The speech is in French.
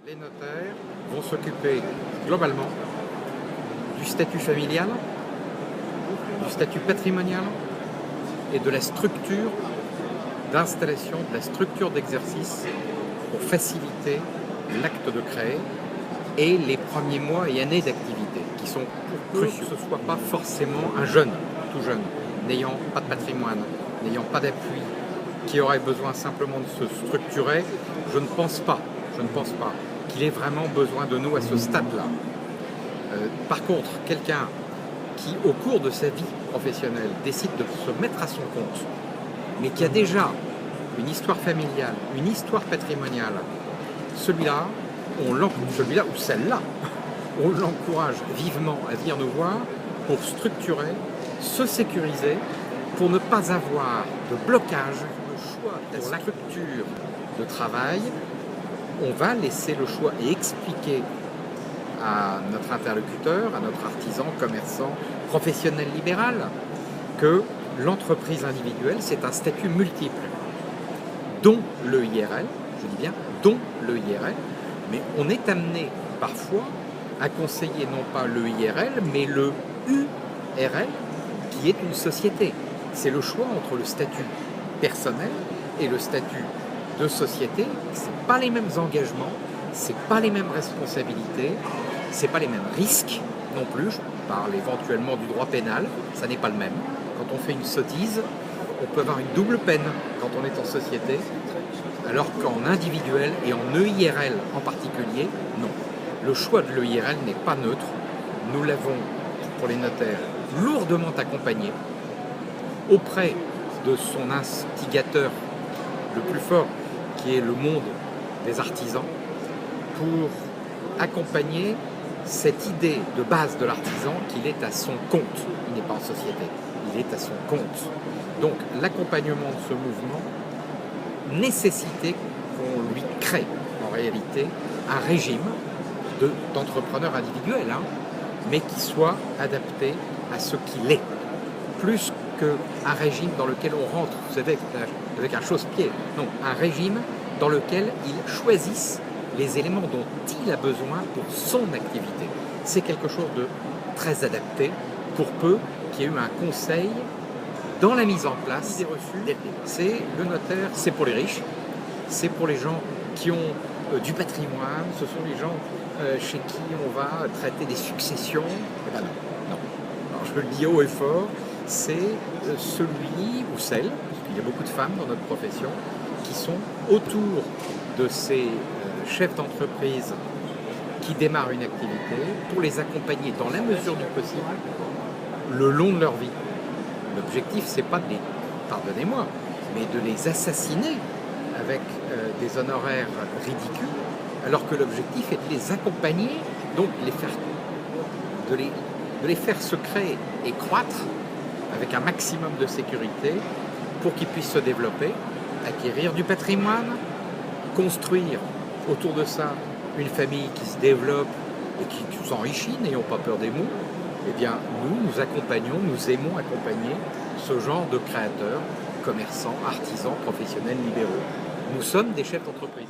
Les notaires vont s'occuper globalement du statut familial, du statut patrimonial et de la structure d'installation, de la structure d'exercice pour faciliter l'acte de créer et les premiers mois et années d'activité qui sont pour que ce ne soit pas forcément un jeune, tout jeune, n'ayant pas de patrimoine, n'ayant pas d'appui, qui aurait besoin simplement de se structurer. Je ne pense pas qu'il ait vraiment besoin de nous à ce stade-là. Par contre, quelqu'un qui, au cours de sa vie professionnelle, décide de se mettre à son compte, mais qui a déjà une histoire familiale, une histoire patrimoniale, celui-là ou celle-là, on l'encourage vivement à venir nous voir pour structurer, se sécuriser, pour ne pas avoir de blocage, le choix pour la structure de travail. On va laisser le choix et expliquer à notre interlocuteur, à notre artisan, commerçant, professionnel libéral, que l'entreprise individuelle, c'est un statut multiple, dont le IRL, je dis bien dont le IRL, mais on est amené parfois à conseiller non pas le IRL, mais le URL, qui est une société. C'est le choix entre le statut personnel et le statut de société. C'est pas les mêmes engagements, c'est pas les mêmes responsabilités, c'est pas les mêmes risques non plus. Je parle éventuellement du droit pénal, ça n'est pas le même. Quand on fait une sottise, on peut avoir une double peine quand on est en société, alors qu'en individuel et en EIRL en particulier, non. Le choix de l'EIRL n'est pas neutre. Nous l'avons, pour les notaires, lourdement accompagné auprès de son instigateur le plus fort, qui est le monde des artisans, pour accompagner cette idée de base de l'artisan qu'il est à son compte. Il n'est pas en société, il est à son compte. Donc l'accompagnement de ce mouvement nécessitait qu'on lui crée en réalité un régime d'entrepreneur individuel, mais qui soit adapté à ce qu'il est, plus qu'un régime dans lequel on rentre, vous savez, avec un chausse-pied. Non, un régime dans lequel il choisisse les éléments dont il a besoin pour son activité. C'est quelque chose de très adapté, pour peu qu'il y ait eu un conseil dans la mise en place des reçus. C'est le notaire, c'est pour les riches, c'est pour les gens qui ont du patrimoine, ce sont les gens chez qui on va traiter des successions. Eh ben non. Alors je le dis haut et fort, c'est celui ou celle, parce qu'il y a beaucoup de femmes dans notre profession, qui sont autour de ces chefs d'entreprise qui démarrent une activité pour les accompagner dans la mesure du possible le long de leur vie. L'objectif, c'est pas de les, pardonnez-moi, mais de les assassiner avec des honoraires ridicules, alors que l'objectif est de les accompagner, donc de les faire se créer et croître avec un maximum de sécurité pour qu'ils puissent se développer, acquérir du patrimoine, construire autour de ça une famille qui se développe et qui s'enrichit, n'ayons pas peur des mots. Eh bien, nous accompagnons, nous aimons accompagner ce genre de créateurs, commerçants, artisans, professionnels libéraux. Nous sommes des chefs d'entreprise.